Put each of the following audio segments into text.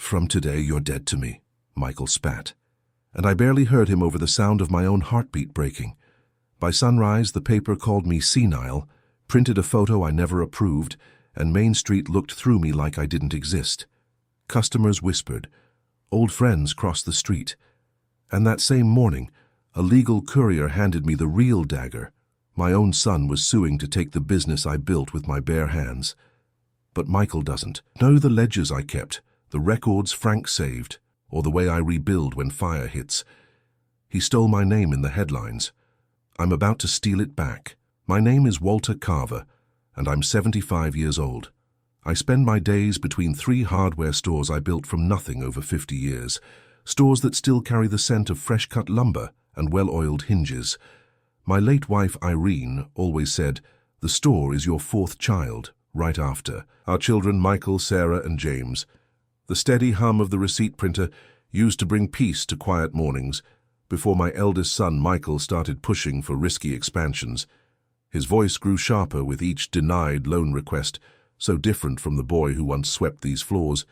From today, you're dead to me, Michael spat, and I barely heard him over the sound of my own heartbeat breaking. By sunrise, the paper called me senile, printed a photo I never approved, and Main Street looked through me like I didn't exist. Customers whispered. Old friends crossed the street. And that same morning, a legal courier handed me the real dagger. My own son was suing to take the business I built with my bare hands. But Michael doesn't know the ledgers I kept, the records Frank saved, or the way I rebuild when fire hits. He stole my name in the headlines. I'm about to steal it back. My name is Walter Carver, and I'm 75 years old. I spend my days between 3 hardware stores I built from nothing over 50 years, stores that still carry the scent of fresh-cut lumber and well-oiled hinges. My late wife, Irene, always said, "The store is your 4th child," right after. Our children, Michael, Sarah, and James. The steady hum of the receipt printer used to bring peace to quiet mornings, before my eldest son, Michael, started pushing for risky expansions. His voice grew sharper with each denied loan request, so different from the boy who once swept these floors.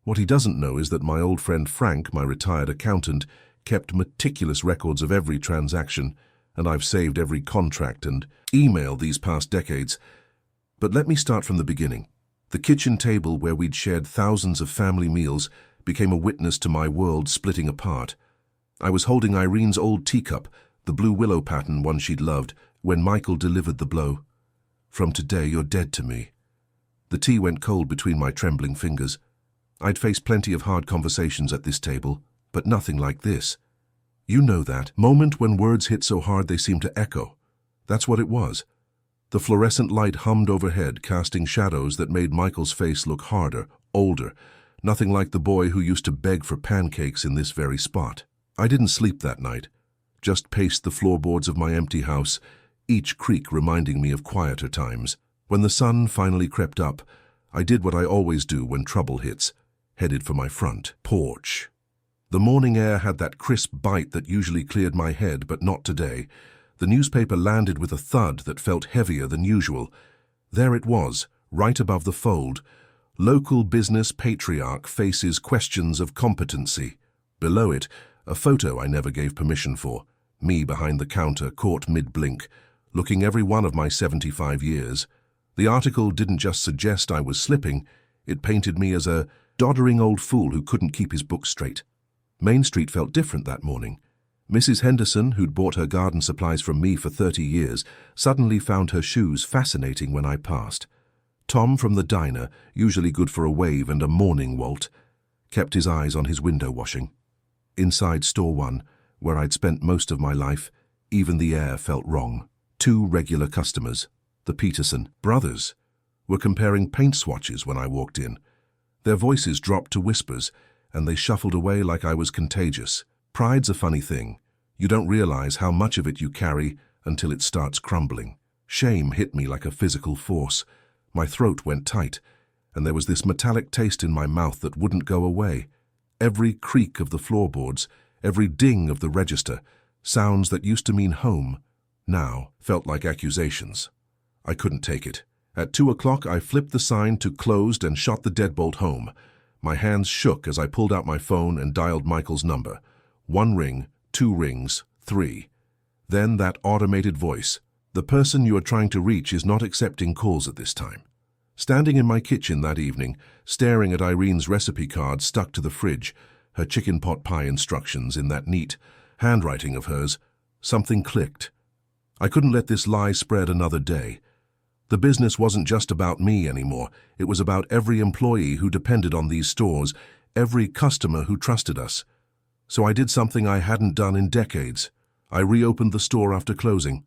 What he doesn't know is that my old friend Frank, my retired accountant, kept meticulous records of every transaction, and I've saved every contract and email these past decades. But let me start from the beginning. The kitchen table where we'd shared thousands of family meals became a witness to my world splitting apart. I was holding Irene's old teacup, the blue willow pattern one she'd loved, when Michael delivered the blow. "From today, you're dead to me." The tea went cold between my trembling fingers. I'd faced plenty of hard conversations at this table, but nothing like this. You know that moment when words hit so hard they seem to echo. That's what it was. The fluorescent light hummed overhead, casting shadows that made Michael's face look harder, older, nothing like the boy who used to beg for pancakes in this very spot. I didn't sleep that night, just paced the floorboards of my empty house, each creak reminding me of quieter times. When the sun finally crept up, I did what I always do when trouble hits, headed for my front porch. The morning air had that crisp bite that usually cleared my head, but not today. The newspaper landed with a thud that felt heavier than usual. There it was, right above the fold. Local business patriarch faces questions of competency. Below it, a photo I never gave permission for. Me behind the counter, caught mid-blink, looking every one of my 75 years. The article didn't just suggest I was slipping, it painted me as a doddering old fool who couldn't keep his books straight. Main Street felt different that morning. Mrs. Henderson, who'd bought her garden supplies from me for 30 years, suddenly found her shoes fascinating when I passed. Tom from the diner, usually good for a wave and a morning waltz, kept his eyes on his window washing. Inside Store 1, where I'd spent most of my life, even the air felt wrong. 2 regular customers, the Peterson brothers, were comparing paint swatches when I walked in. Their voices dropped to whispers, and they shuffled away like I was contagious. Pride's a funny thing. You don't realize how much of it you carry until it starts crumbling. Shame hit me like a physical force. My throat went tight, and there was this metallic taste in my mouth that wouldn't go away. Every creak of the floorboards, every ding of the register, sounds that used to mean home, now felt like accusations. I couldn't take it. At 2 o'clock, I flipped the sign to closed and shot the deadbolt home. My hands shook as I pulled out my phone and dialed Michael's number. 1 ring, 2 rings, 3. Then that automated voice. "The person you are trying to reach is not accepting calls at this time." Standing in my kitchen that evening, staring at Irene's recipe card stuck to the fridge, her chicken pot pie instructions in that neat handwriting of hers, something clicked. I couldn't let this lie spread another day. The business wasn't just about me anymore. It was about every employee who depended on these stores, every customer who trusted us. So I did something I hadn't done in decades. I reopened the store after closing.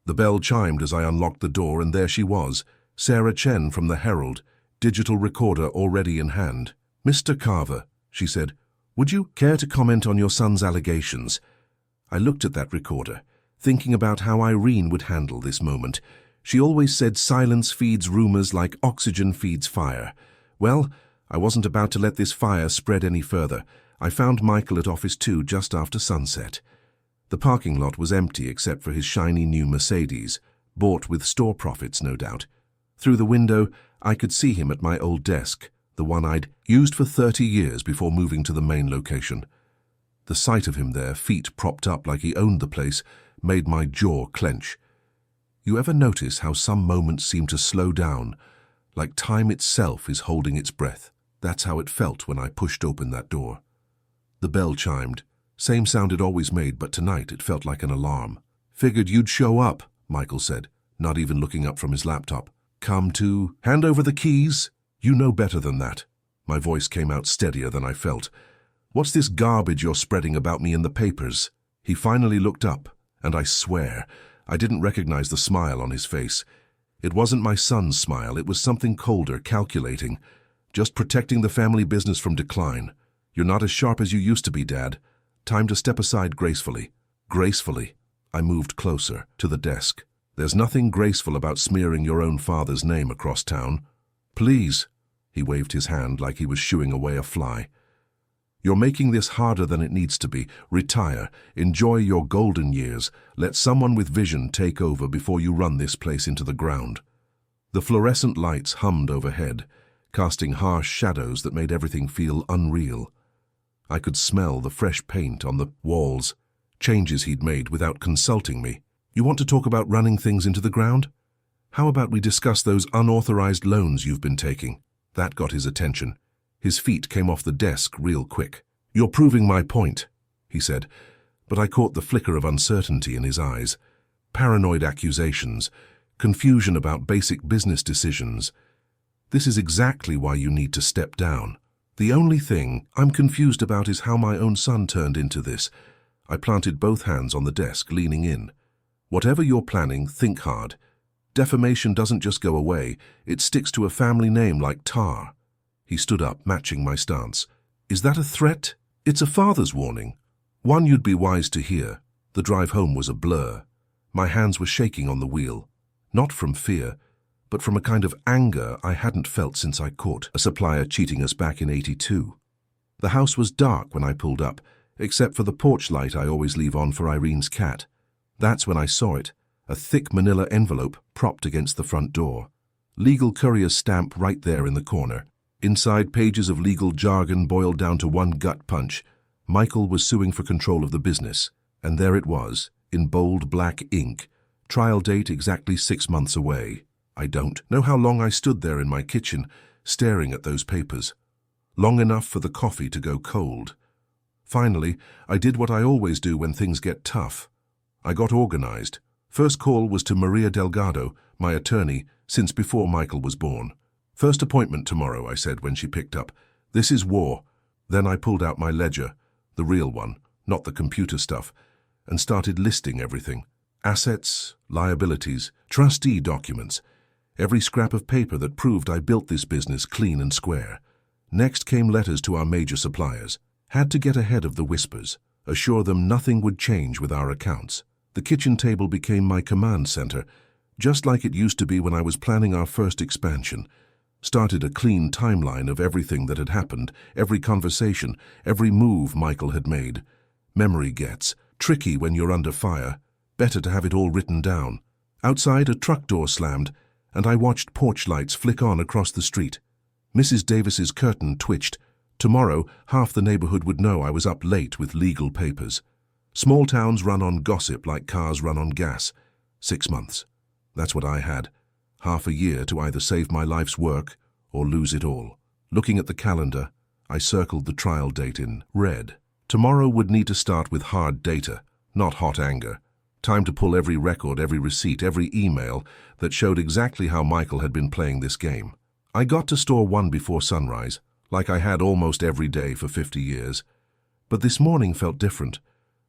The bell chimed as I unlocked the door, and there she was, Sarah Chen from the Herald, digital recorder already in hand. "Mr. Carver," she said, "would you care to comment on your son's allegations?" I looked at that recorder, thinking about how Irene would handle this moment. She always said silence feeds rumors like oxygen feeds fire. Well, I wasn't about to let this fire spread any further. I found Michael at Office 2 just after sunset. The parking lot was empty except for his shiny new Mercedes, bought with store profits, no doubt. Through the window, I could see him at my old desk, the one I'd used for 30 years before moving to the main location. The sight of him there, feet propped up like he owned the place, made my jaw clench. You ever notice how some moments seem to slow down, like time itself is holding its breath? That's how it felt when I pushed open that door. The bell chimed. Same sound it always made, but tonight it felt like an alarm. "Figured you'd show up," Michael said, not even looking up from his laptop. "Come to hand over the keys? You know better than that." My voice came out steadier than I felt. "What's this garbage you're spreading about me in the papers?" He finally looked up, and I swear, I didn't recognize the smile on his face. It wasn't my son's smile, it was something colder, calculating. Just protecting the family business from decline. "You're not as sharp as you used to be, Dad. Time to step aside gracefully." Gracefully? I moved closer, to the desk. "There's nothing graceful about smearing your own father's name across town." "Please." He waved his hand like he was shooing away a fly. "You're making this harder than it needs to be. Retire. Enjoy your golden years. Let someone with vision take over before you run this place into the ground." The fluorescent lights hummed overhead, casting harsh shadows that made everything feel unreal. I could smell the fresh paint on the walls, changes he'd made without consulting me. "You want to talk about running things into the ground? How about we discuss those unauthorized loans you've been taking?" That got his attention. His feet came off the desk real quick. "You're proving my point," he said, but I caught the flicker of uncertainty in his eyes. Paranoid accusations, confusion about basic business decisions. "This is exactly why you need to step down. The only thing I'm confused about is how my own son turned into this." I planted both hands on the desk, leaning in. "Whatever you're planning, think hard. Defamation doesn't just go away, it sticks to a family name like Tar." He stood up, matching my stance. "Is that a threat?" "It's a father's warning. One you'd be wise to hear." The drive home was a blur. My hands were shaking on the wheel. Not from fear, but from a kind of anger I hadn't felt since I caught a supplier cheating us back in '82. The house was dark when I pulled up, except for the porch light I always leave on for Irene's cat. That's when I saw it, a thick manila envelope propped against the front door. Legal courier's stamp right there in the corner. Inside, pages of legal jargon boiled down to one gut punch. Michael was suing for control of the business, and there it was, in bold black ink. Trial date exactly 6 months away. I don't know how long I stood there in my kitchen, staring at those papers. Long enough for the coffee to go cold. Finally, I did what I always do when things get tough. I got organized. First call was to Maria Delgado, my attorney, since before Michael was born. "First appointment tomorrow," I said when she picked up. "This is war." Then I pulled out my ledger, the real one, not the computer stuff, and started listing everything. Assets, liabilities, trustee documents, every scrap of paper that proved I built this business clean and square. Next came letters to our major suppliers. Had to get ahead of the whispers, assure them nothing would change with our accounts. The kitchen table became my command center, just like it used to be when I was planning our first expansion. Started a clean timeline of everything that had happened, every conversation, every move Michael had made. Memory gets tricky when you're under fire. Better to have it all written down. Outside, a truck door slammed, and I watched porch lights flick on across the street. Mrs. Davis's curtain twitched. Tomorrow, half the neighborhood would know I was up late with legal papers. Small towns run on gossip like cars run on gas. 6 months. That's what I had. Half a year to either save my life's work or lose it all. Looking at the calendar, I circled the trial date in red. Tomorrow would need to start with hard data, not hot anger. Time to pull every record, every receipt, every email that showed exactly how Michael had been playing this game. I got to store one before sunrise, like I had almost every day for 50 years. But this morning felt different.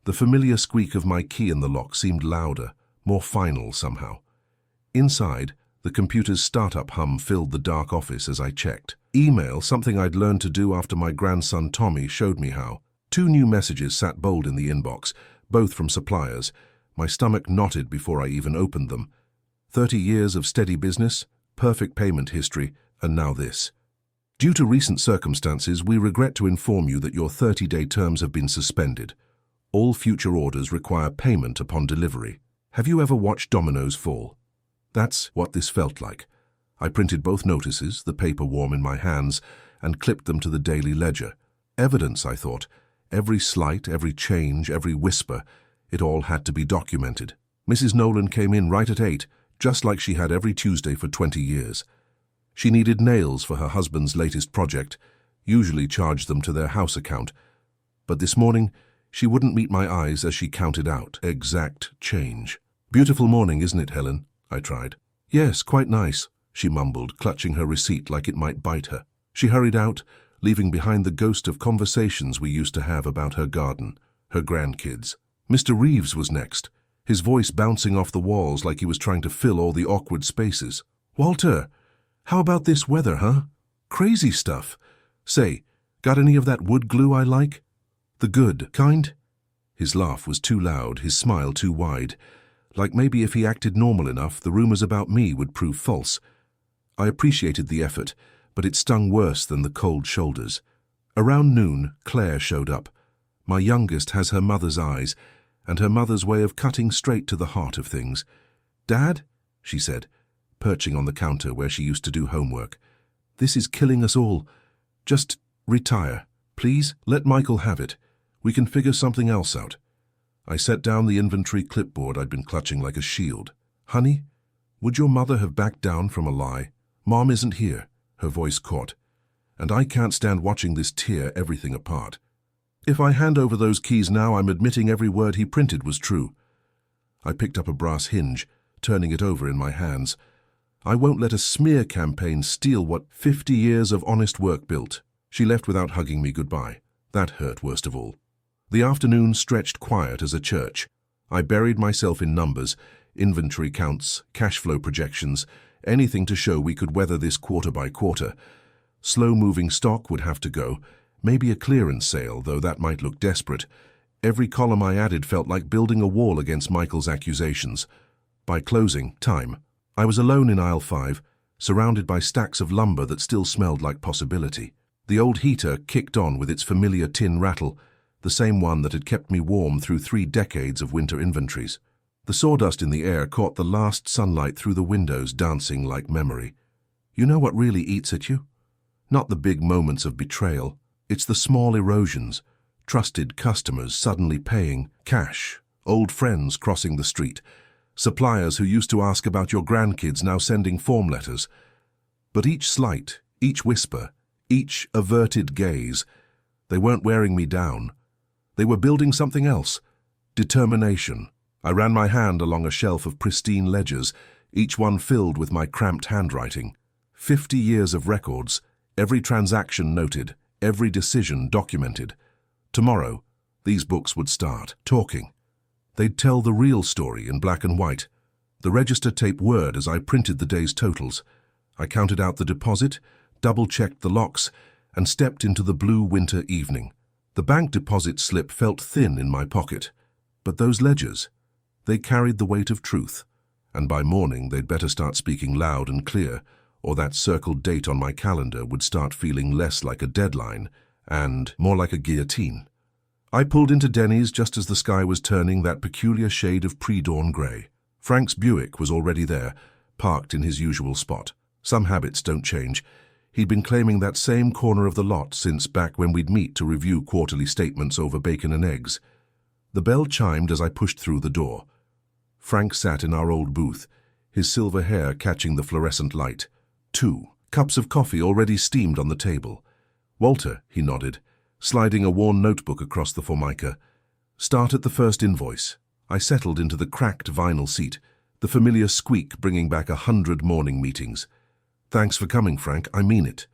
The familiar squeak of my key in the lock seemed louder, more final somehow. Inside, the computer's startup hum filled the dark office as I checked. Email, something I'd learned to do after my grandson Tommy showed me how. 2 new messages sat bold in the inbox, both from suppliers. My stomach knotted before I even opened them. 30 years of steady business, perfect payment history, and now this. Due to recent circumstances, we regret to inform you that your 30-day terms have been suspended. All future orders require payment upon delivery. Have you ever watched dominoes fall? That's what this felt like. I printed both notices, the paper warm in my hands, and clipped them to the daily ledger. Evidence, I thought. Every slight, every change, every whisper, it all had to be documented. Mrs. Nolan came in right at 8, just like she had every Tuesday for 20 years. She needed nails for her husband's latest project, usually charged them to their house account. But this morning, she wouldn't meet my eyes as she counted out exact change. "Beautiful morning, isn't it, Helen?" I tried. "Yes, quite nice," she mumbled, clutching her receipt like it might bite her. She hurried out, leaving behind the ghost of conversations we used to have about her garden, her grandkids. Mr. Reeves was next, his voice bouncing off the walls like he was trying to fill all the awkward spaces. "Walter, how about this weather, huh? Crazy stuff. Say, got any of that wood glue I like? The good kind?" His laugh was too loud, his smile too wide. Like maybe if he acted normal enough, the rumors about me would prove false. I appreciated the effort, but it stung worse than the cold shoulders. Around noon, Claire showed up. My youngest has her mother's eyes, and her mother's way of cutting straight to the heart of things. "Dad," she said, perching on the counter where she used to do homework, "this is killing us all. Just retire. Please, let Michael have it. We can figure something else out." I set down the inventory clipboard I'd been clutching like a shield. "Honey, would your mother have backed down from a lie? Mom isn't here," her voice caught, "and I can't stand watching this tear everything apart. If I hand over those keys now, I'm admitting every word he printed was true." I picked up a brass hinge, turning it over in my hands. I won't let a smear campaign steal what 50 years of honest work built. She left without hugging me goodbye. That hurt worst of all. The afternoon stretched quiet as a church. I buried myself in numbers, inventory counts, cash flow projections, anything to show we could weather this quarter by quarter. Slow-moving stock would have to go, maybe a clearance sale, though that might look desperate. Every column I added felt like building a wall against Michael's accusations. By closing time, I was alone in aisle 5, surrounded by stacks of lumber that still smelled like possibility. The old heater kicked on with its familiar tin rattle, the same one that had kept me warm through 3 decades of winter inventories. The sawdust in the air caught the last sunlight through the windows, dancing like memory. You know what really eats at you? Not the big moments of betrayal. It's the small erosions. Trusted customers suddenly paying cash, old friends crossing the street, suppliers who used to ask about your grandkids now sending form letters. But each slight, each whisper, each averted gaze, they weren't wearing me down. They were building something else. Determination. I ran my hand along a shelf of pristine ledgers, each one filled with my cramped handwriting. 50 years of records, every transaction noted, every decision documented. Tomorrow, these books would start talking. They'd tell the real story in black and white. The register tape whirred as I printed the day's totals. I counted out the deposit, double-checked the locks, and stepped into the blue winter evening. The bank deposit slip felt thin in my pocket, but those ledgers, they carried the weight of truth, and by morning they'd better start speaking loud and clear, or that circled date on my calendar would start feeling less like a deadline and more like a guillotine. I pulled into Denny's just as the sky was turning that peculiar shade of pre-dawn grey. Frank's Buick was already there, parked in his usual spot. Some habits don't change. He'd been claiming that same corner of the lot since back when we'd meet to review quarterly statements over bacon and eggs. The bell chimed as I pushed through the door. Frank sat in our old booth, his silver hair catching the fluorescent light. 2 cups of coffee already steamed on the table. "Walter," he nodded, sliding a worn notebook across the formica. "Start at the first invoice." I settled into the cracked vinyl seat, the familiar squeak bringing back 100 morning meetings. "Thanks for coming, Frank. I mean it."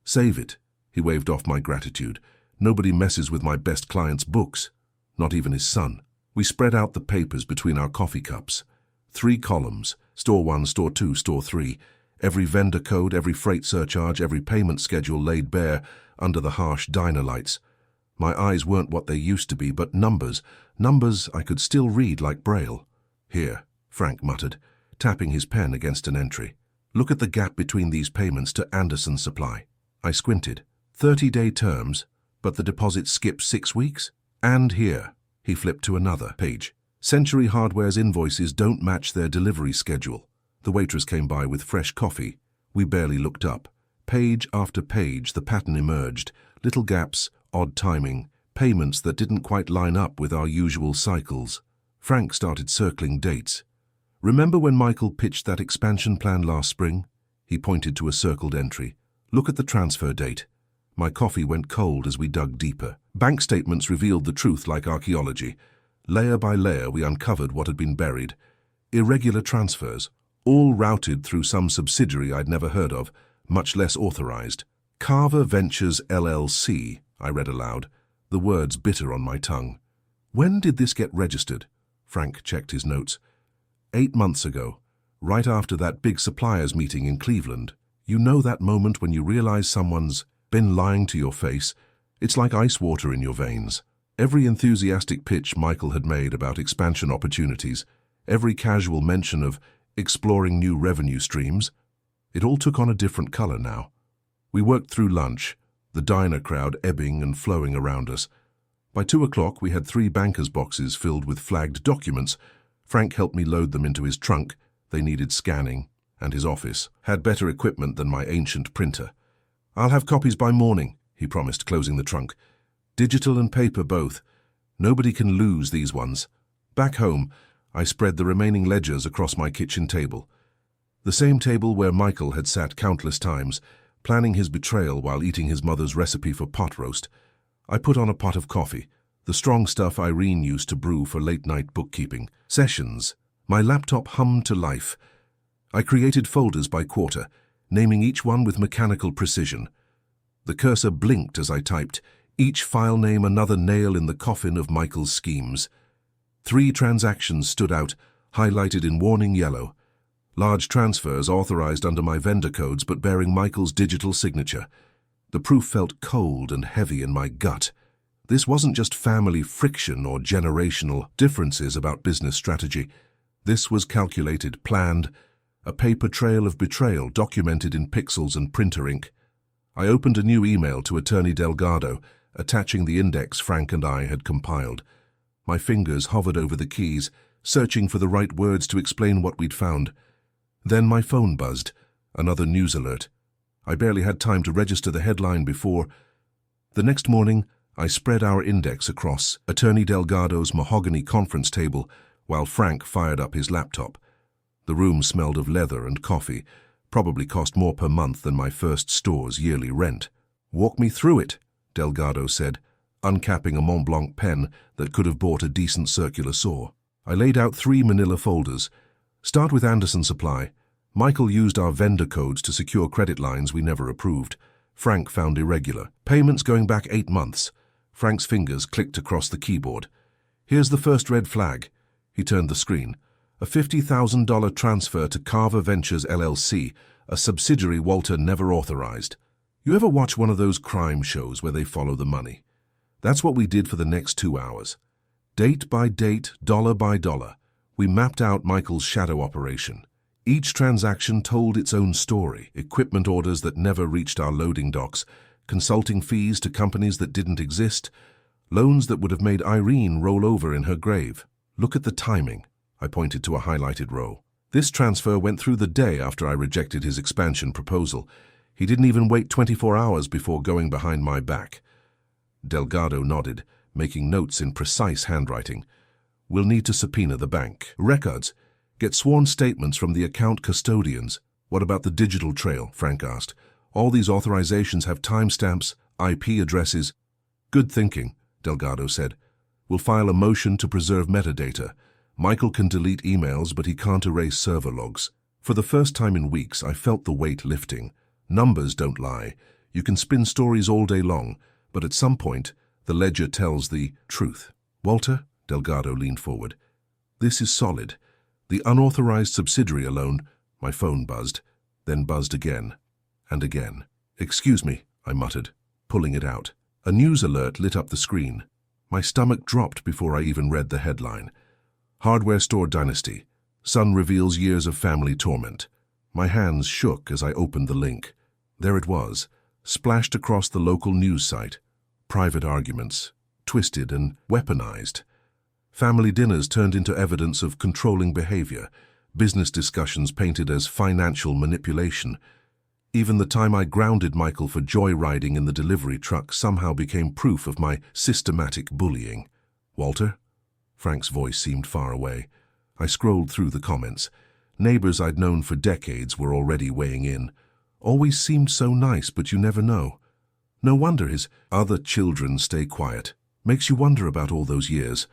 "Save it." He waved off my gratitude. "Nobody messes with my best client's books, not even his son." We spread out the papers between our coffee cups. 3 columns, Store 1, Store 2, Store 3. Every vendor code, every freight surcharge, every payment schedule laid bare under the harsh diner lights. My eyes weren't what they used to be, but numbers I could still read like Braille. "Here," Frank muttered, tapping his pen against an entry. "Look at the gap between these payments to Anderson Supply." I squinted. 30-day terms, but the deposit skipped 6 weeks? And here, he flipped to another page. Century Hardware's invoices don't match their delivery schedule. The waitress came by with fresh coffee. We barely looked up. Page after page, the pattern emerged. Little gaps, odd timing, payments that didn't quite line up with our usual cycles. Frank started circling dates. Remember when Michael pitched that expansion plan last spring? He pointed to a circled entry. Look at the transfer date. My coffee went cold as we dug deeper. Bank statements revealed the truth like archaeology. Layer by layer, we uncovered what had been buried. Irregular transfers, all routed through some subsidiary I'd never heard of, much less authorized. Carver Ventures LLC, I read aloud, the words bitter on my tongue. When did this get registered? Frank checked his notes. 8 months ago, right after that big suppliers meeting in Cleveland. You know that moment when you realize someone's been lying to your face? It's like ice water in your veins. Every enthusiastic pitch Michael had made about expansion opportunities, every casual mention of exploring new revenue streams, it all took on a different color now. We worked through lunch, the diner crowd ebbing and flowing around us. By 2 o'clock, we had 3 bankers' boxes filled with flagged documents. Frank helped me load them into his trunk. They needed scanning, and his office had better equipment than my ancient printer. I'll have copies by morning, he promised, closing the trunk. Digital and paper both. Nobody can lose these ones. Back home, I spread the remaining ledgers across my kitchen table. The same table where Michael had sat countless times, planning his betrayal while eating his mother's recipe for pot roast. I put on a pot of coffee, the strong stuff Irene used to brew for late-night bookkeeping sessions. My laptop hummed to life. I created folders by quarter, naming each one with mechanical precision. The cursor blinked as I typed, each file name another nail in the coffin of Michael's schemes. 3 transactions stood out, highlighted in warning yellow. Large transfers authorized under my vendor codes but bearing Michael's digital signature. The proof felt cold and heavy in my gut. This wasn't just family friction or generational differences about business strategy. This was calculated, planned, a paper trail of betrayal documented in pixels and printer ink. I opened a new email to Attorney Delgado, attaching the index Frank and I had compiled. My fingers hovered over the keys, searching for the right words to explain what we'd found. Then my phone buzzed, another news alert. I barely had time to register the headline before. The next morning, I spread our index across Attorney Delgado's mahogany conference table while Frank fired up his laptop. The room smelled of leather and coffee, probably cost more per month than my first store's yearly rent. "Walk me through it," Delgado said, uncapping a Mont Blanc pen that could have bought a decent circular saw. I laid out 3 manila folders. Start with Anderson Supply. Michael used our vendor codes to secure credit lines we never approved. Frank found irregular. Payments going back 8 months. Frank's fingers clicked across the keyboard. "Here's the first red flag." He turned the screen. A $50,000 transfer to Carver Ventures LLC, a subsidiary Walter never authorized. You ever watch one of those crime shows where they follow the money? That's what we did for the next 2 hours. Date by date, dollar by dollar, we mapped out Michael's shadow operation. Each transaction told its own story, equipment orders that never reached our loading docks, consulting fees to companies that didn't exist, loans that would have made Irene roll over in her grave. Look at the timing. I pointed to a highlighted row. This transfer went through the day after I rejected his expansion proposal. He didn't even wait 24 hours before going behind my back. Delgado nodded, making notes in precise handwriting. "We'll need to subpoena the bank. Records. Get sworn statements from the account custodians." "What about the digital trail?" Frank asked. "All these authorizations have timestamps, IP addresses." "Good thinking," Delgado said. "We'll file a motion to preserve metadata. Michael can delete emails, but he can't erase server logs." For the first time in weeks, I felt the weight lifting. Numbers don't lie. You can spin stories all day long, but at some point, the ledger tells the truth. "Walter," Delgado leaned forward, "this is solid. The unauthorized subsidiary alone." My phone buzzed, then buzzed again, and again. "Excuse me," I muttered, pulling it out. A news alert lit up the screen. My stomach dropped before I even read the headline. "Hardware Store Dynasty. Son reveals years of family torment." My hands shook as I opened the link. There it was, splashed across the local news site. Private arguments, twisted and weaponized. Family dinners turned into evidence of controlling behavior. Business discussions painted as financial manipulation. Even the time I grounded Michael for joyriding in the delivery truck somehow became proof of my systematic bullying. "Walter?" Frank's voice seemed far away. I scrolled through the comments. Neighbors I'd known for decades were already weighing in. "Always seemed so nice, but you never know. No wonder his other children stay quiet. Makes you wonder about all those years."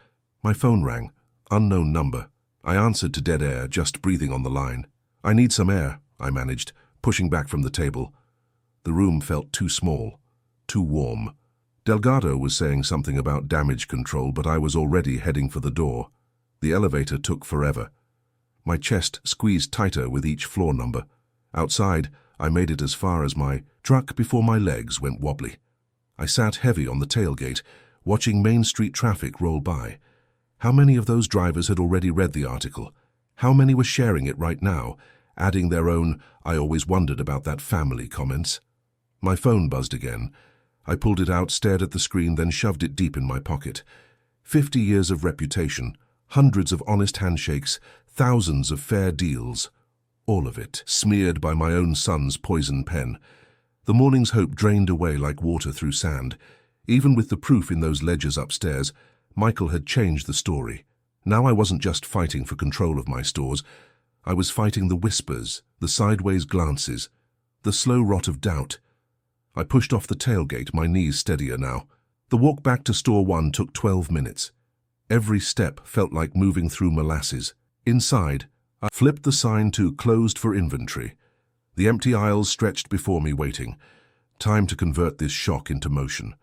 My phone rang. Unknown number. I answered to dead air, just breathing on the line. "I need some air," I managed, pushing back from the table. The room felt too small, too warm. Delgado was saying something about damage control, but I was already heading for the door. The elevator took forever. My chest squeezed tighter with each floor number. Outside, I made it as far as my truck before my legs went wobbly. I sat heavy on the tailgate, watching Main Street traffic roll by. How many of those drivers had already read the article? How many were sharing it right now, adding their own "I always wondered about that family" comments? My phone buzzed again. I pulled it out, stared at the screen, then shoved it deep in my pocket. 50 years of reputation, hundreds of honest handshakes, thousands of fair deals. All of it smeared by my own son's poison pen. The morning's hope drained away like water through sand. Even with the proof in those ledgers upstairs, Michael had changed the story. Now I wasn't just fighting for control of my stores. I was fighting the whispers, the sideways glances, the slow rot of doubt. I pushed off the tailgate, my knees steadier now. The walk back to Store 1 took 12 minutes. Every step felt like moving through molasses. Inside, I flipped the sign to "Closed for Inventory." The empty aisles stretched before me, waiting. Time to convert this shock into motion.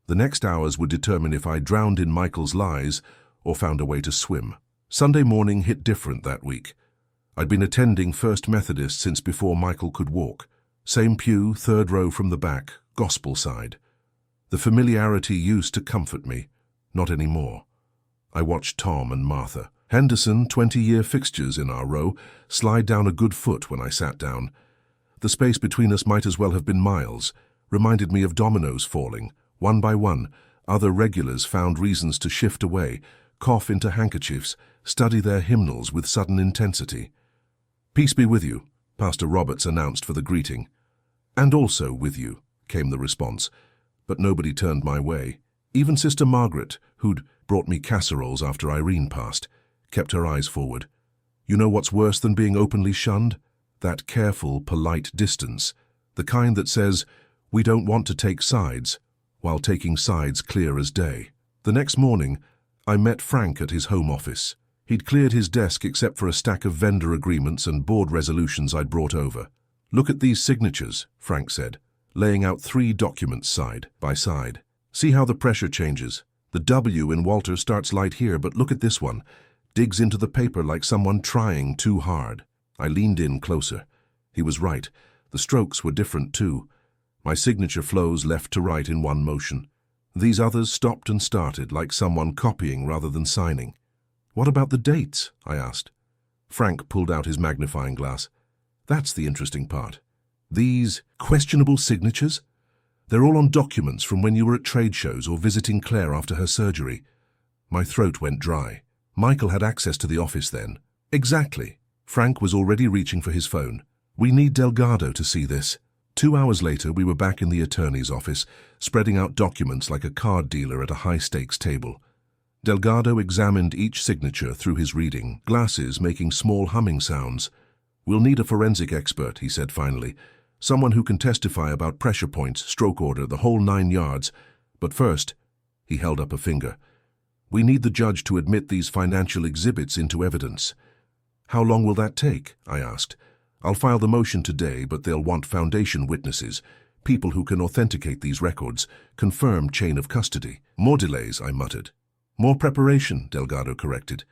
The next hours would determine if I drowned in Michael's lies or found a way to swim. Sunday morning hit different that week. I'd been attending First Methodist since before Michael could walk. Same pew, third row from the back, gospel side. The familiarity used to comfort me, not anymore. I watched Tom and Martha, Henderson, 20-year fixtures in our row, slide down a good foot when I sat down. The space between us might as well have been miles, reminded me of dominoes falling. One by one, other regulars found reasons to shift away, cough into handkerchiefs, study their hymnals with sudden intensity. "Peace be with you," Pastor Roberts announced for the greeting. "And also with you," came the response, but nobody turned my way. Even Sister Margaret, who'd brought me casseroles after Irene passed, kept her eyes forward. You know what's worse than being openly shunned? That careful, polite distance, the kind that says, "We don't want to take sides," while taking sides clear as day. The next morning, I met Frank at his home office. He'd cleared his desk except for a stack of vendor agreements and board resolutions I'd brought over. "Look at these signatures," Frank said, laying out 3 documents side by side. "See how the pressure changes. The W in Walter starts light here, but look at this one. Digs into the paper like someone trying too hard." I leaned in closer. He was right. The strokes were different too. My signature flows left to right in one motion. These others stopped and started, like someone copying rather than signing. "What about the dates?" I asked. Frank pulled out his magnifying glass. "That's the interesting part. These questionable signatures? They're all on documents from when you were at trade shows or visiting Claire after her surgery." My throat went dry. Michael had access to the office then. Exactly. Frank was already reaching for his phone. "We need Delgado to see this." 2 hours later, we were back in the attorney's office, spreading out documents like a card dealer at a high-stakes table. Delgado examined each signature through his reading, glasses making small humming sounds. "We'll need a forensic expert," he said finally. "Someone who can testify about pressure points, stroke order, the whole 9 yards. But first," he held up a finger, "we need the judge to admit these financial exhibits into evidence." "How long will that take?" I asked. "I'll file the motion today, but they'll want foundation witnesses, people who can authenticate these records, confirm chain of custody." "More delays," I muttered. "More preparation," Delgado corrected.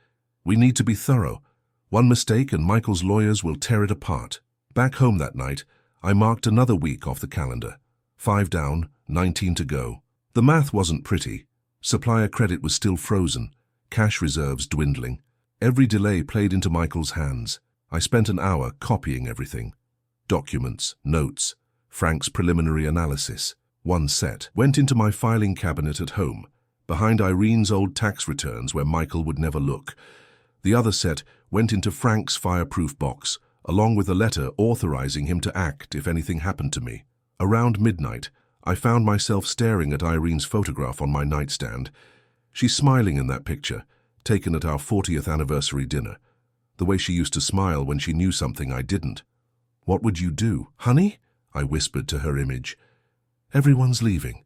"We need to be thorough. One mistake and Michael's lawyers will tear it apart." Back home that night, I marked another week off the calendar. 5 down, 19 to go. The math wasn't pretty. Supplier credit was still frozen, cash reserves dwindling. Every delay played into Michael's hands. I spent an hour copying everything. Documents, notes, Frank's preliminary analysis. One set went into my filing cabinet at home, behind Irene's old tax returns where Michael would never look. The other set went into Frank's fireproof box, along with a letter authorizing him to act if anything happened to me. Around midnight, I found myself staring at Irene's photograph on my nightstand. She's smiling in that picture, taken at our 40th anniversary dinner, the way she used to smile when she knew something I didn't. "What would you do, honey?" I whispered to her image. "Everyone's leaving.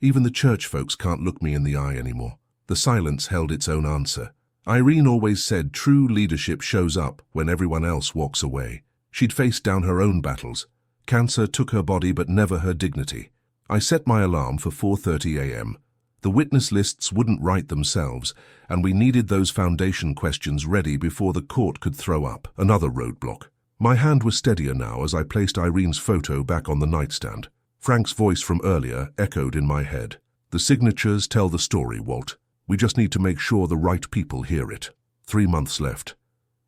Even the church folks can't look me in the eye anymore." The silence held its own answer. Irene always said true leadership shows up when everyone else walks away. She'd faced down her own battles. Cancer took her body but never her dignity. I set my alarm for 4:30 a.m. The witness lists wouldn't write themselves, and we needed those foundation questions ready before the court could throw up another roadblock. My hand was steadier now as I placed Irene's photo back on the nightstand. Frank's voice from earlier echoed in my head. "The signatures tell the story, Walt. We just need to make sure the right people hear it." 3 months left.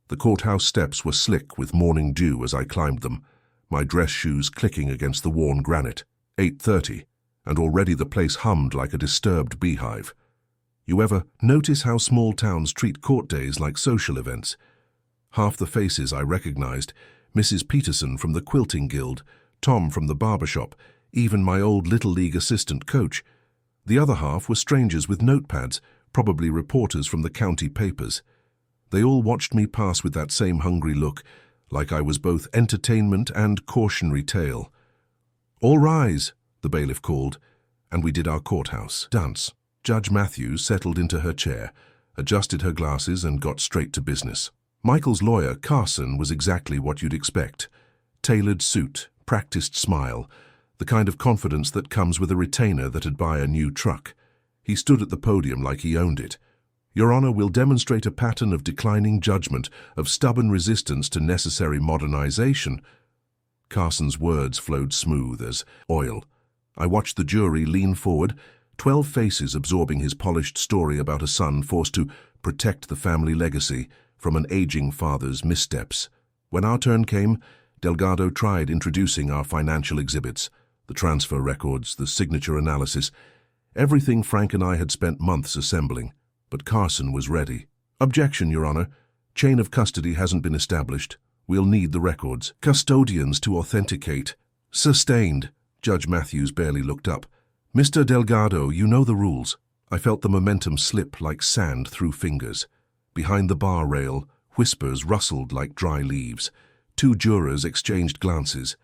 The courthouse steps were slick with morning dew as I climbed them, my dress shoes clicking against the worn granite. 8:30, and already the place hummed like a disturbed beehive. You ever notice how small towns treat court days like social events? Half the faces I recognized, Mrs. Peterson from the Quilting Guild, Tom from the barbershop, even my old Little League assistant coach. The other half were strangers with notepads, probably reporters from the county papers. They all watched me pass with that same hungry look, like I was both entertainment and cautionary tale. "All rise," the bailiff called, and we did our courthouse dance. Judge Matthews settled into her chair, adjusted her glasses, and got straight to business. Michael's lawyer, Carson, was exactly what you'd expect. Tailored suit, practiced smile, the kind of confidence that comes with a retainer that'd buy a new truck. He stood at the podium like he owned it. "Your Honor will demonstrate a pattern of declining judgment, of stubborn resistance to necessary modernization." Carson's words flowed smooth as oil. I watched the jury lean forward, 12 faces absorbing his polished story about a son forced to protect the family legacy from an aging father's missteps. When our turn came, Delgado tried introducing our financial exhibits, the transfer records, the signature analysis, everything Frank and I had spent months assembling. But Carson was ready. "Objection, Your Honor. Chain of custody hasn't been established. We'll need the records. Custodians to authenticate." "Sustained." Judge Matthews barely looked up. "Mr. Delgado, you know the rules." I felt the momentum slip like sand through fingers. Behind the bar rail, whispers rustled like dry leaves. 2 jurors exchanged glances.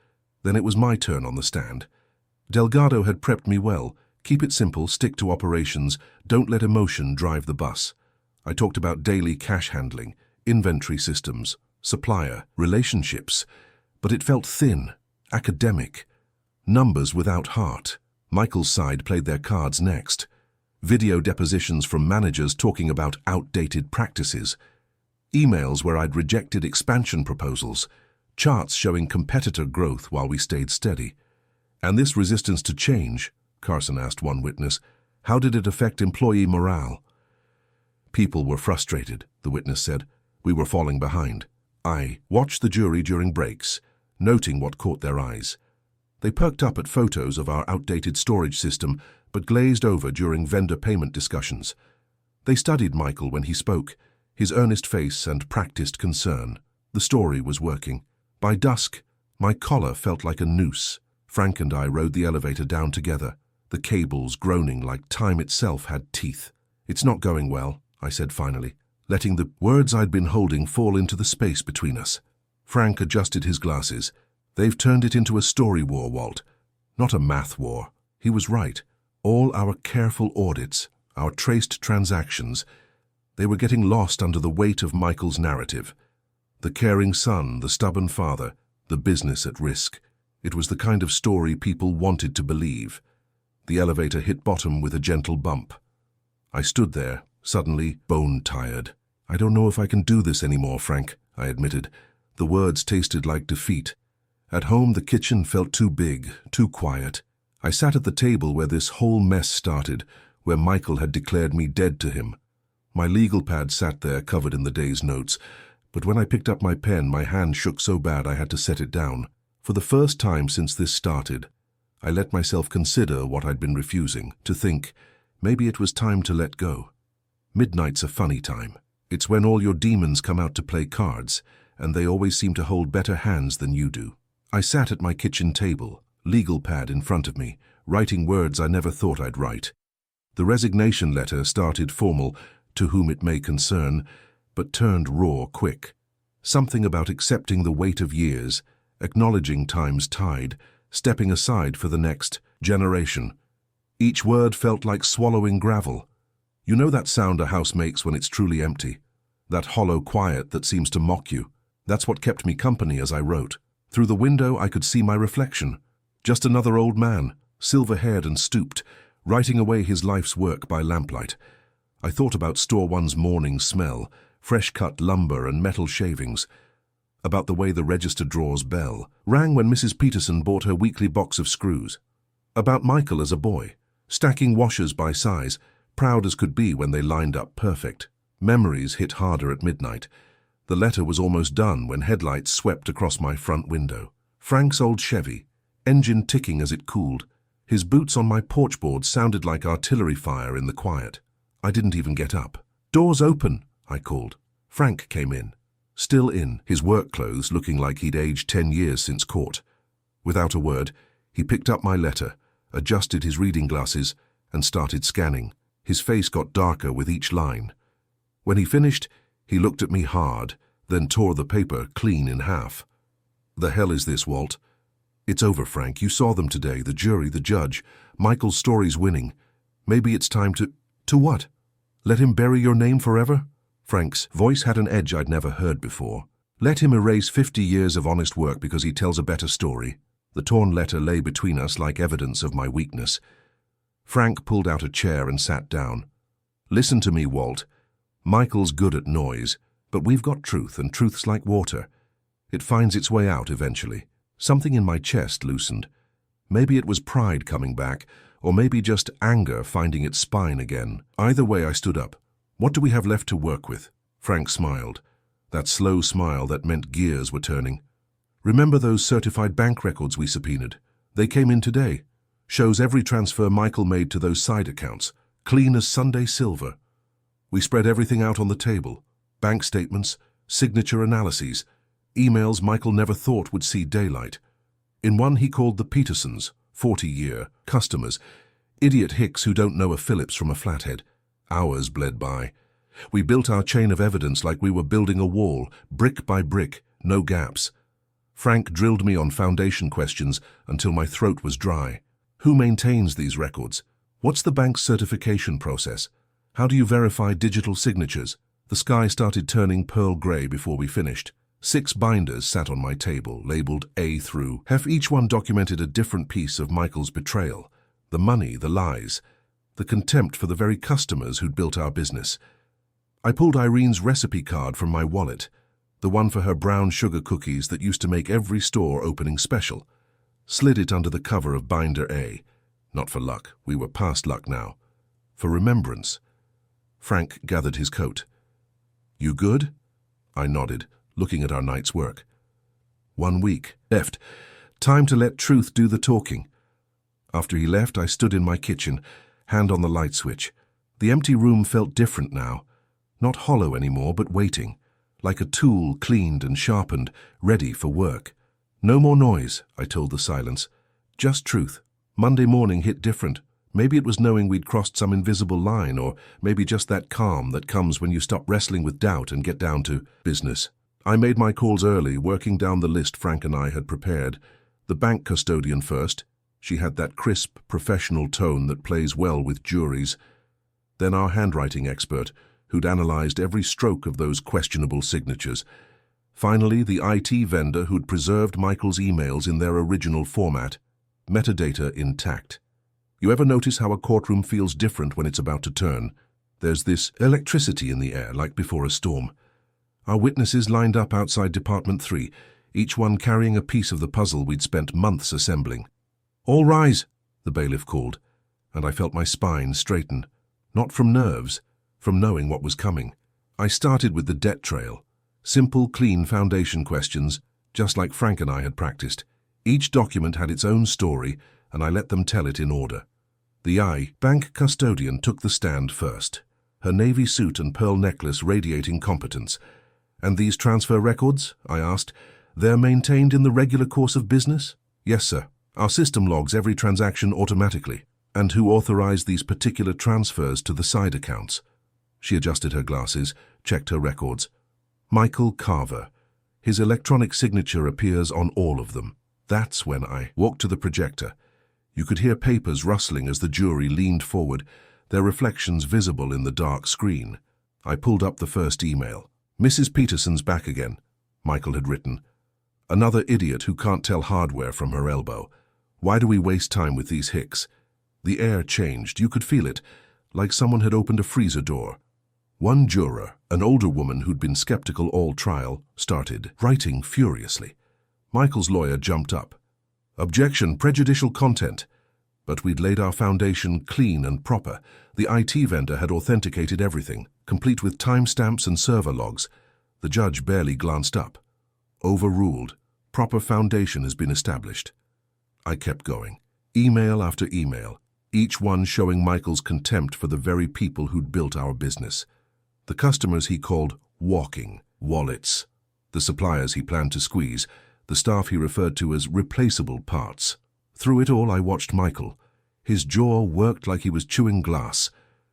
Then it was my turn on the stand. Delgado had prepped me well. Keep it simple, stick to operations, don't let emotion drive the bus. I talked about daily cash handling, inventory systems, supplier, relationships, but it felt thin, academic. Numbers without heart. Michael's side played their cards next. Video depositions from managers talking about outdated practices. Emails where I'd rejected expansion proposals. Charts showing competitor growth while we stayed steady. "And this resistance to change," Carson asked one witness, "how did it affect employee morale?" "People were frustrated," the witness said. "We were falling behind." I watched the jury during breaks, noting what caught their eyes. They perked up at photos of our outdated storage system, but glazed over during vendor payment discussions. They studied Michael when he spoke, his earnest face and practiced concern. The story was working. By dusk, my collar felt like a noose. Frank and I rode the elevator down together, the cables groaning like time itself had teeth. "It's not going well," I said finally, letting the words I'd been holding fall into the space between us. Frank adjusted his glasses. "They've turned it into a story war, Walt. Not a math war." He was right. All our careful audits, our traced transactions, they were getting lost under the weight of Michael's narrative. The caring son, the stubborn father, the business at risk. It was the kind of story people wanted to believe. The elevator hit bottom with a gentle bump. I stood there, suddenly bone-tired. "I don't know if I can do this anymore, Frank," I admitted. The words tasted like defeat. At home, the kitchen felt too big, too quiet. I sat at the table where this whole mess started, where Michael had declared me dead to him. My legal pad sat there covered in the day's notes, but when I picked up my pen, my hand shook so bad I had to set it down. For the first time since this started, I let myself consider what I'd been refusing, to think, maybe it was time to let go. Midnight's a funny time. It's when all your demons come out to play cards, and they always seem to hold better hands than you do. I sat at my kitchen table, legal pad in front of me, writing words I never thought I'd write. The resignation letter started formal, to whom it may concern, but turned raw quick. Something about accepting the weight of years, acknowledging time's tide, stepping aside for the next generation. Each word felt like swallowing gravel. You know that sound a house makes when it's truly empty? That hollow quiet that seems to mock you? That's what kept me company as I wrote. Through the window I could see my reflection. Just another old man, silver-haired and stooped, writing away his life's work by lamplight. I thought about Store One's morning smell, fresh-cut lumber and metal shavings, about the way the register draw's bell rang when Mrs. Peterson bought her weekly box of screws, about Michael as a boy, stacking washers by size, proud as could be when they lined up perfect. Memories hit harder at midnight. The letter was almost done when headlights swept across my front window. Frank's old Chevy, engine ticking as it cooled. His boots on my porch board sounded like artillery fire in the quiet. I didn't even get up. "Doors open," I called. Frank came in. Still in, his work clothes looking like he'd aged 10 years since court. Without a word, he picked up my letter, adjusted his reading glasses, and started scanning. His face got darker with each line. When he finished, he looked at me hard, then tore the paper clean in half. "The hell is this, Walt?" "It's over, Frank. You saw them today, the jury, the judge. Michael's story's winning. Maybe it's time to— To what? Let him bury your name forever?" Frank's voice had an edge I'd never heard before. "Let him erase 50 years of honest work because he tells a better story." The torn letter lay between us like evidence of my weakness. Frank pulled out a chair and sat down. "Listen to me, Walt. Michael's good at noise, but we've got truth, and truth's like water. It finds its way out eventually." Something in my chest loosened. Maybe it was pride coming back, or maybe just anger finding its spine again. Either way, I stood up. "What do we have left to work with?" Frank smiled. That slow smile that meant gears were turning. "Remember those certified bank records we subpoenaed? They came in today. Shows every transfer Michael made to those side accounts, clean as Sunday silver. We spread everything out on the table. Bank statements, signature analyses, emails Michael never thought would see daylight. In one he called the Petersons, 40-year customers, idiot hicks who don't know a Phillips from a flathead. Hours bled by. We built our chain of evidence like we were building a wall, brick by brick, no gaps. Frank drilled me on foundation questions until my throat was dry. Who maintains these records? What's the bank's certification process? How do you verify digital signatures? The sky started turning pearl gray before we finished. 6 binders sat on my table, labeled A through F. Each one documented a different piece of Michael's betrayal. The money, the lies, the contempt for the very customers who'd built our business. I pulled Irene's recipe card from my wallet, the one for her brown sugar cookies that used to make every store opening special. Slid it under the cover of binder A. Not for luck, we were past luck now. For remembrance. Frank gathered his coat. "You good?" I nodded, looking at our night's work. 1 week left. Time to let truth do the talking. After he left, I stood in my kitchen, hand on the light switch. The empty room felt different now. Not hollow anymore, but waiting. Like a tool cleaned and sharpened, ready for work. "No more noise," I told the silence. "Just truth." Monday morning hit different. Maybe it was knowing we'd crossed some invisible line, or maybe just that calm that comes when you stop wrestling with doubt and get down to business. I made my calls early, working down the list Frank and I had prepared. The bank custodian first. She had that crisp, professional tone that plays well with juries. Then our handwriting expert, who'd analyzed every stroke of those questionable signatures. Finally, the IT vendor who'd preserved Michael's emails in their original format, metadata intact. You ever notice how a courtroom feels different when it's about to turn? There's this electricity in the air, like before a storm. Our witnesses lined up outside Department 3, each one carrying a piece of the puzzle we'd spent months assembling. "All rise," the bailiff called, and I felt my spine straighten. Not from nerves, from knowing what was coming. I started with the debt trail. Simple, clean foundation questions, just like Frank and I had practiced. Each document had its own story, and I let them tell it in order. The bank custodian took the stand first, her navy suit and pearl necklace radiating competence. And these transfer records? I asked. They're maintained in the regular course of business? Yes, sir. Our system logs every transaction automatically. And who authorized these particular transfers to the side accounts? She adjusted her glasses, checked her records. Michael Carver. His electronic signature appears on all of them. That's when I walked to the projector. You could hear papers rustling as the jury leaned forward, their reflections visible in the dark screen. I pulled up the first email. Mrs. Peterson's back again, Michael had written. Another idiot who can't tell hardware from her elbow. Why do we waste time with these hicks? The air changed. You could feel it, like someone had opened a freezer door. One juror, an older woman who'd been skeptical all trial, started writing furiously. Michael's lawyer jumped up. Objection, prejudicial content. But we'd laid our foundation clean and proper. The IT vendor had authenticated everything, complete with timestamps and server logs. The judge barely glanced up. Overruled. Proper foundation has been established. I kept going. Email after email, each one showing Michael's contempt for the very people who'd built our business. The customers he called walking wallets. The suppliers he planned to squeeze. The staff he referred to as replaceable parts. Through it all, I watched Michael. His jaw worked like he was chewing glass.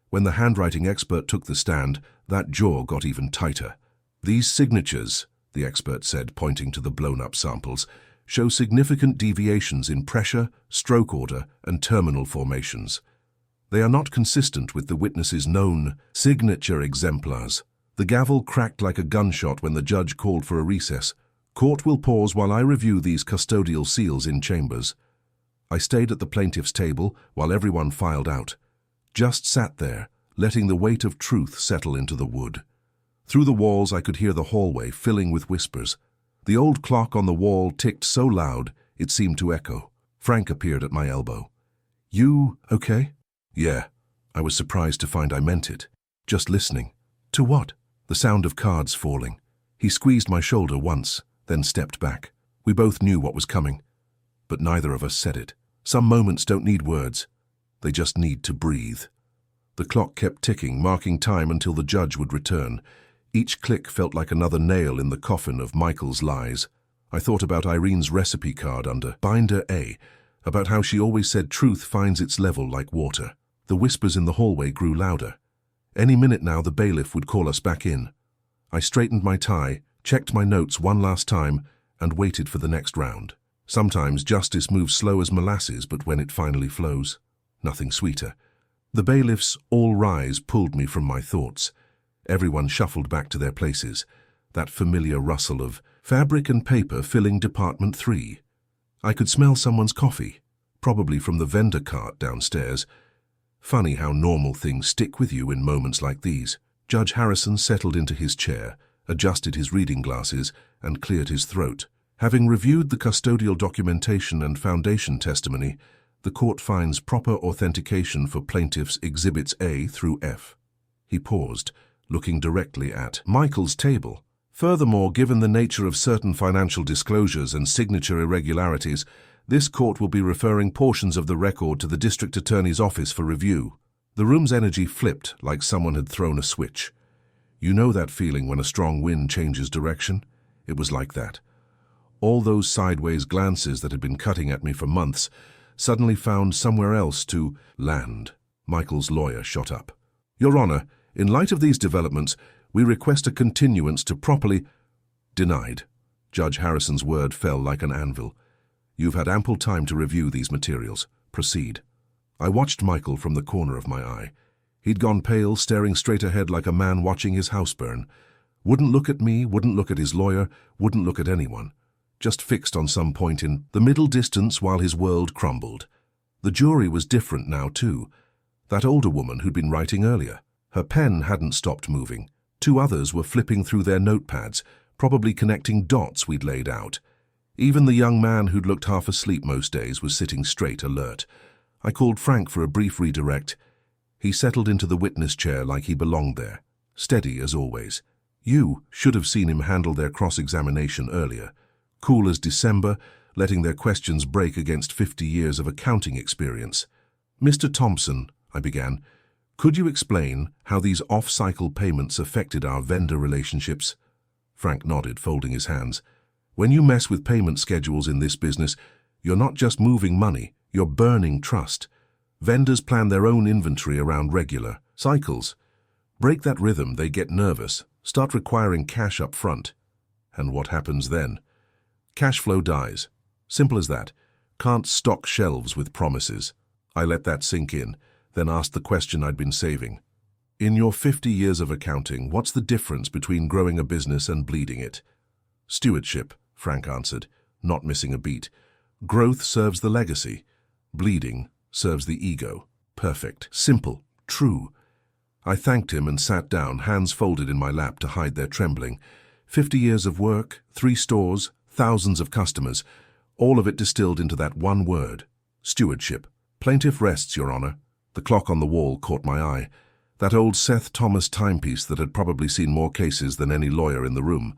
When the handwriting expert took the stand, that jaw got even tighter. These signatures, the expert said, pointing to the blown-up samples, show significant deviations in pressure, stroke order, and terminal formations. They are not consistent with the witness's known signature exemplars. The gavel cracked like a gunshot when the judge called for a recess. Court will pause while I review these custodial seals in chambers. I stayed at the plaintiff's table while everyone filed out. Just sat there, letting the weight of truth settle into the wood. Through the walls I could hear the hallway filling with whispers. The old clock on the wall ticked so loud it seemed to echo. Frank appeared at my elbow. You okay? Yeah. I was surprised to find I meant it. Just listening. To what? The sound of cards falling. He squeezed my shoulder once, then stepped back. We both knew what was coming, but neither of us said it. Some moments don't need words. They just need to breathe. The clock kept ticking, marking time until the judge would return. Each click felt like another nail in the coffin of Michael's lies. I thought about Irene's recipe card under Binder A, about how she always said truth finds its level like water. The whispers in the hallway grew louder. Any minute now the bailiff would call us back in. I straightened my tie, checked my notes one last time, and waited for the next round. Sometimes justice moves slow as molasses, but when it finally flows, nothing sweeter. The bailiff's all rise pulled me from my thoughts. Everyone shuffled back to their places, that familiar rustle of fabric and paper filling Department 3. I could smell someone's coffee, probably from the vendor cart downstairs. Funny how normal things stick with you in moments like these. Judge Harrison settled into his chair, adjusted his reading glasses, and cleared his throat. Having reviewed the custodial documentation and foundation testimony, the court finds proper authentication for plaintiffs' Exhibits A through F. He paused, looking directly at Michael's table. Furthermore, given the nature of certain financial disclosures and signature irregularities, this court will be referring portions of the record to the district attorney's office for review. The room's energy flipped like someone had thrown a switch. You know that feeling when a strong wind changes direction? It was like that. All those sideways glances that had been cutting at me for months suddenly found somewhere else to land. Michael's lawyer shot up. Your Honor, in light of these developments, we request a continuance to properly... Denied. Judge Harrison's word fell like an anvil. You've had ample time to review these materials. Proceed. I watched Michael from the corner of my eye. He'd gone pale, staring straight ahead like a man watching his house burn. Wouldn't look at me, wouldn't look at his lawyer, wouldn't look at anyone. Just fixed on some point in the middle distance while his world crumbled. The jury was different now, too. That older woman who'd been writing earlier. Her pen hadn't stopped moving. Two others were flipping through their notepads, probably connecting dots we'd laid out. Even the young man who'd looked half asleep most days was sitting straight, alert. I called Frank for a brief redirect. He settled into the witness chair like he belonged there, steady as always. You should have seen him handle their cross-examination earlier. Cool as December, letting their questions break against 50 years of accounting experience. Mr. Thompson, I began, could you explain how these off-cycle payments affected our vendor relationships? Frank nodded, folding his hands. When you mess with payment schedules in this business, you're not just moving money, you're burning trust. Vendors plan their own inventory around regular cycles. Break that rhythm, they get nervous, start requiring cash up front. And what happens then? Cash flow dies. Simple as that. Can't stock shelves with promises. I let that sink in, then asked the question I'd been saving. In your 50 years of accounting, what's the difference between growing a business and bleeding it? Stewardship, Frank answered, not missing a beat. Growth serves the legacy. Bleeding serves the ego. Perfect. Simple. True. I thanked him and sat down, hands folded in my lap to hide their trembling. 50 years of work, 3 stores, thousands of customers, all of it distilled into that one word. Stewardship. Plaintiff rests, Your Honor. The clock on the wall caught my eye. That old Seth Thomas timepiece that had probably seen more cases than any lawyer in the room.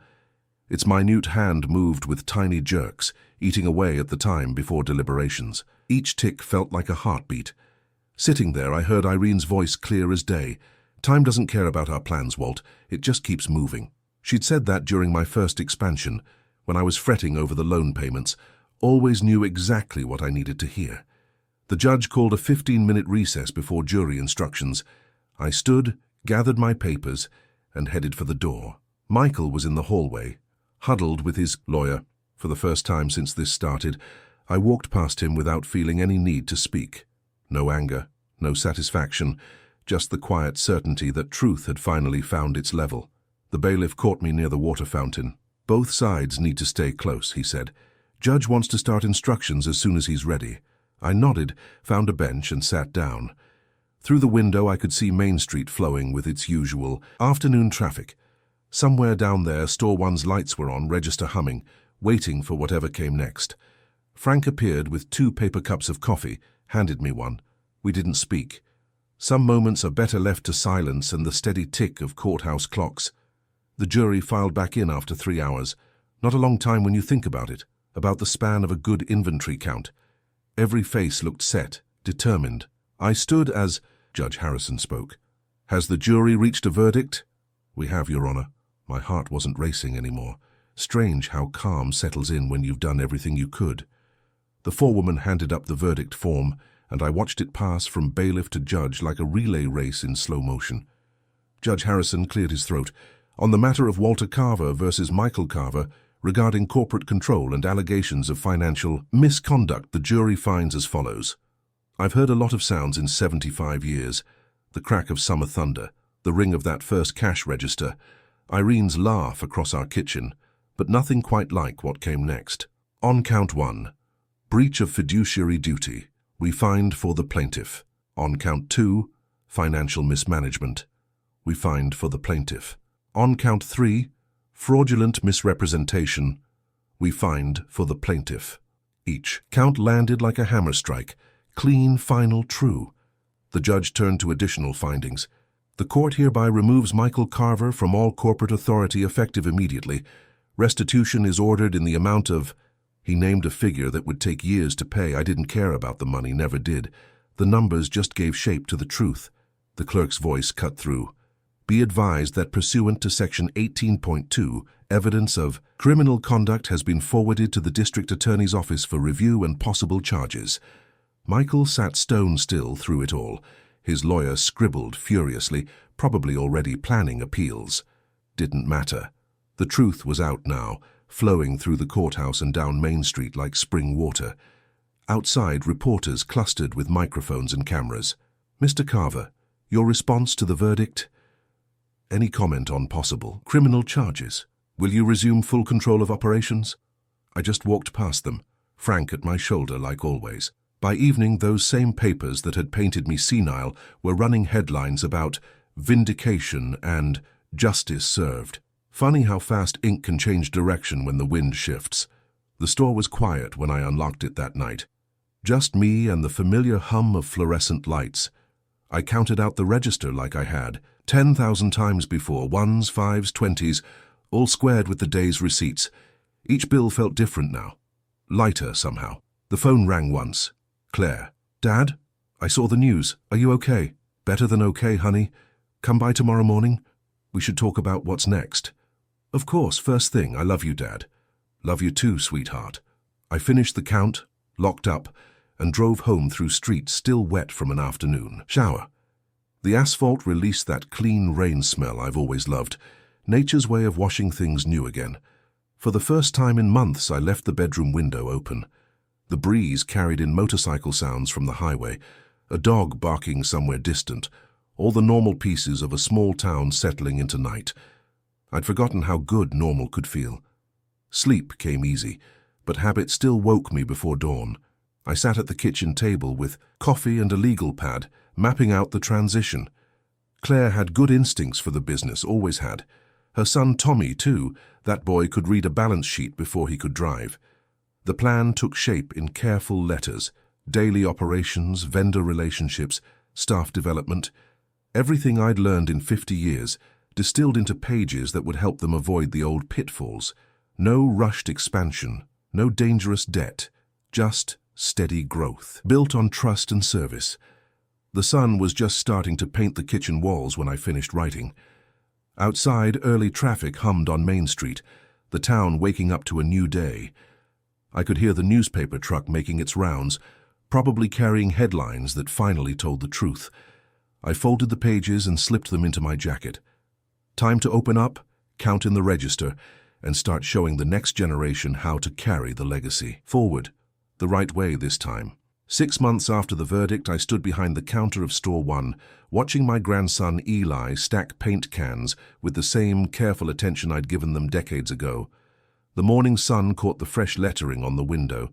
Its minute hand moved with tiny jerks, eating away at the time before deliberations. Each tick felt like a heartbeat. Sitting there, I heard Irene's voice clear as day. Time doesn't care about our plans, Walt. It just keeps moving. She'd said that during my first expansion, when I was fretting over the loan payments. Always knew exactly what I needed to hear. The judge called a 15-minute recess before jury instructions. I stood, gathered my papers, and headed for the door. Michael was in the hallway, huddled with his lawyer. For the first time since this started, I walked past him without feeling any need to speak. No anger, no satisfaction, just the quiet certainty that truth had finally found its level. The bailiff caught me near the water fountain. Both sides need to stay close, he said. Judge wants to start instructions as soon as he's ready. I nodded, found a bench, and sat down. Through the window I could see Main Street flowing with its usual afternoon traffic. Somewhere down there, Store One's lights were on, register humming, waiting for whatever came next. Frank appeared with 2 paper cups of coffee, handed me one. We didn't speak. Some moments are better left to silence and the steady tick of courthouse clocks. The jury filed back in after 3 hours. Not a long time when you think about it. About the span of a good inventory count. Every face looked set, determined. I stood as Judge Harrison spoke. Has the jury reached a verdict? We have, Your Honor. My heart wasn't racing anymore. Strange how calm settles in when you've done everything you could. The forewoman handed up the verdict form, and I watched it pass from bailiff to judge like a relay race in slow motion. Judge Harrison cleared his throat. On the matter of Walter Carver versus Michael Carver, regarding corporate control and allegations of financial misconduct, the jury finds as follows. I've heard a lot of sounds in 75 years. The crack of summer thunder, the ring of that first cash register, Irene's laugh across our kitchen, but nothing quite like what came next. On count 1, breach of fiduciary duty, we find for the plaintiff. On count 2, financial mismanagement, we find for the plaintiff. On count 3, fraudulent misrepresentation, we find for the plaintiff. Each count landed like a hammer strike, clean, final, true. The judge turned to additional findings. The court hereby removes Michael Carver from all corporate authority effective immediately. Restitution is ordered in the amount of... He named a figure that would take years to pay. I didn't care about the money, never did. The numbers just gave shape to the truth. The clerk's voice cut through. Be advised that pursuant to Section 18.2, evidence of criminal conduct has been forwarded to the District Attorney's Office for review and possible charges. Michael sat stone still through it all. His lawyer scribbled furiously, probably already planning appeals. Didn't matter. The truth was out now, flowing through the courthouse and down Main Street like spring water. Outside, reporters clustered with microphones and cameras. Mr. Carver, your response to the verdict? Any comment on possible criminal charges? Will you resume full control of operations? I just walked past them, Frank at my shoulder like always. By evening, those same papers that had painted me senile were running headlines about vindication and justice served. Funny how fast ink can change direction when the wind shifts. The store was quiet when I unlocked it that night. Just me and the familiar hum of fluorescent lights. I counted out the register like I had, 10,000 times before, 1s, 5s, 20s, all squared with the day's receipts. Each bill felt different now, lighter somehow. The phone rang once. Claire. Dad? I saw the news. Are you okay? Better than okay, honey. Come by tomorrow morning. We should talk about what's next. Of course, first thing, I love you, Dad. Love you too, sweetheart. I finished the count, locked up, and drove home through streets still wet from an afternoon shower. The asphalt released that clean rain smell I've always loved, nature's way of washing things new again. For the first time in months, I left the bedroom window open. The breeze carried in motorcycle sounds from the highway, a dog barking somewhere distant, all the normal pieces of a small town settling into night. I'd forgotten how good normal could feel. Sleep came easy, but habit still woke me before dawn. I sat at the kitchen table with coffee and a legal pad, mapping out the transition. Claire had good instincts for the business, always had. Her son Tommy, too, that boy could read a balance sheet before he could drive. The plan took shape in careful letters: daily operations, vendor relationships, staff development. Everything I'd learned in 50 years, distilled into pages that would help them avoid the old pitfalls. No rushed expansion, no dangerous debt, just steady growth, built on trust and service. The sun was just starting to paint the kitchen walls when I finished writing. Outside, early traffic hummed on Main Street, the town waking up to a new day. I could hear the newspaper truck making its rounds, probably carrying headlines that finally told the truth. I folded the pages and slipped them into my jacket. Time to open up, count in the register, and start showing the next generation how to carry the legacy forward, the right way this time. 6 months after the verdict, I stood behind the counter of Store 1, watching my grandson Eli stack paint cans with the same careful attention I'd given them decades ago. The morning sun caught the fresh lettering on the window.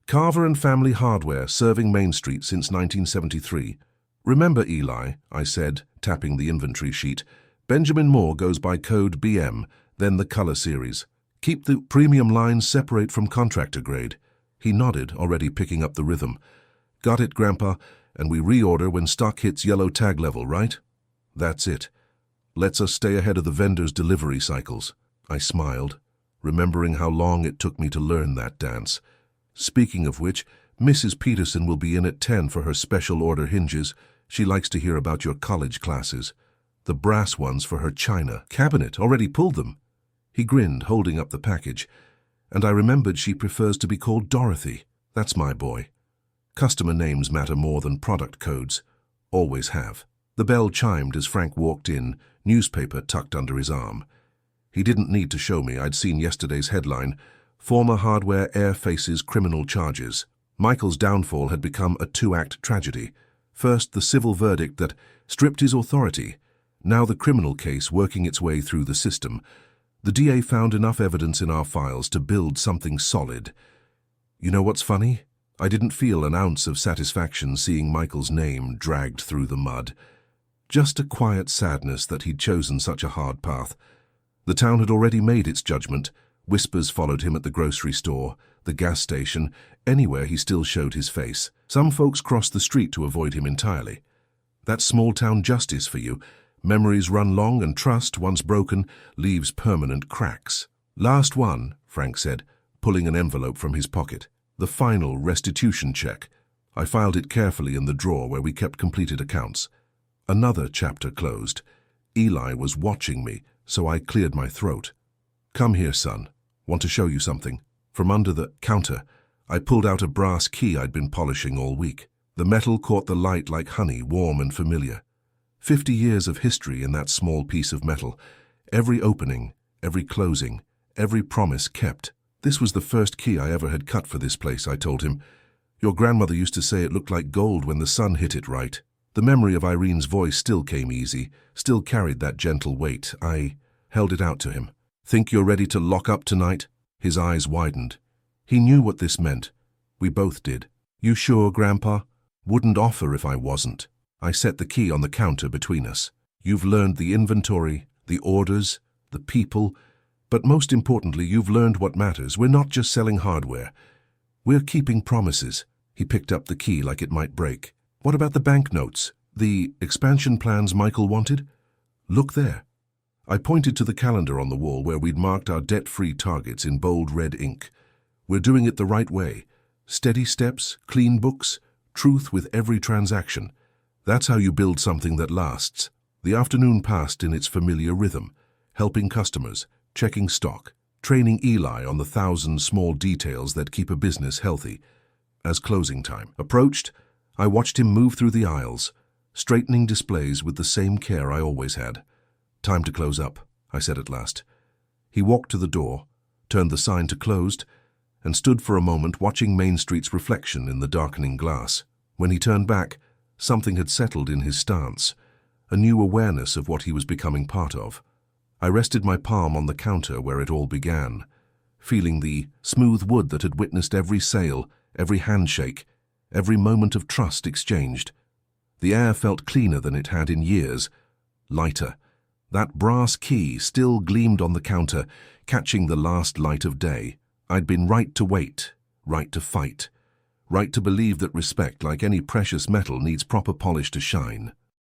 Carver and Family Hardware, serving Main Street since 1973. Remember, Eli, I said, tapping the inventory sheet. Benjamin Moore goes by code BM, then the color series. Keep the premium lines separate from contractor grade. He nodded, already picking up the rhythm. Got it, Grandpa, and we reorder when stock hits yellow tag level, right? That's it. Lets us stay ahead of the vendors' delivery cycles. I smiled, remembering how long it took me to learn that dance. Speaking of which, Mrs. Peterson will be in at 10 for her special order hinges. She likes to hear about your college classes. The brass ones for her china cabinet, already pulled them. He grinned, holding up the package. And I remembered she prefers to be called Dorothy. That's my boy. Customer names matter more than product codes. Always have. The bell chimed as Frank walked in, newspaper tucked under his arm. He didn't need to show me. I'd seen yesterday's headline, "Former hardware heir faces criminal charges." Michael's downfall had become a 2-act tragedy. First, the civil verdict that stripped his authority. Now the criminal case working its way through the system. The DA found enough evidence in our files to build something solid. You know what's funny? I didn't feel an ounce of satisfaction seeing Michael's name dragged through the mud. Just a quiet sadness that he'd chosen such a hard path. The town had already made its judgment. Whispers followed him at the grocery store, the gas station, anywhere he still showed his face. Some folks crossed the street to avoid him entirely. That's small-town justice for you. Memories run long, and trust, once broken, leaves permanent cracks. Last one, Frank said, pulling an envelope from his pocket. The final restitution check. I filed it carefully in the drawer where we kept completed accounts. Another chapter closed. Eli was watching me, so I cleared my throat. Come here, son. Want to show you something. From under the counter, I pulled out a brass key I'd been polishing all week. The metal caught the light like honey, warm and familiar. 50 years of history in that small piece of metal. Every opening, every closing, every promise kept. This was the first key I ever had cut for this place, I told him. Your grandmother used to say it looked like gold when the sun hit it right. The memory of Irene's voice still came easy, still carried that gentle weight. I held it out to him. Think you're ready to lock up tonight? His eyes widened. He knew what this meant. We both did. You sure, Grandpa? Wouldn't offer if I wasn't. I set the key on the counter between us. You've learned the inventory, the orders, the people, but most importantly, you've learned what matters. We're not just selling hardware. We're keeping promises. He picked up the key like it might break. What about the banknotes? The expansion plans Michael wanted? Look there. I pointed to the calendar on the wall where we'd marked our debt-free targets in bold red ink. We're doing it the right way. Steady steps, clean books, truth with every transaction. That's how you build something that lasts. The afternoon passed in its familiar rhythm, helping customers, checking stock, training Eli on the 1,000 small details that keep a business healthy. As closing time approached, I watched him move through the aisles, straightening displays with the same care I always had. "Time to close up," I said at last. He walked to the door, turned the sign to closed, and stood for a moment watching Main Street's reflection in the darkening glass. When he turned back, something had settled in his stance, a new awareness of what he was becoming part of. I rested my palm on the counter where it all began, feeling the smooth wood that had witnessed every sale, every handshake, every moment of trust exchanged. The air felt cleaner than it had in years, lighter. That brass key still gleamed on the counter, catching the last light of day. I'd been right to wait, right to fight, right to believe that respect, like any precious metal, needs proper polish to shine.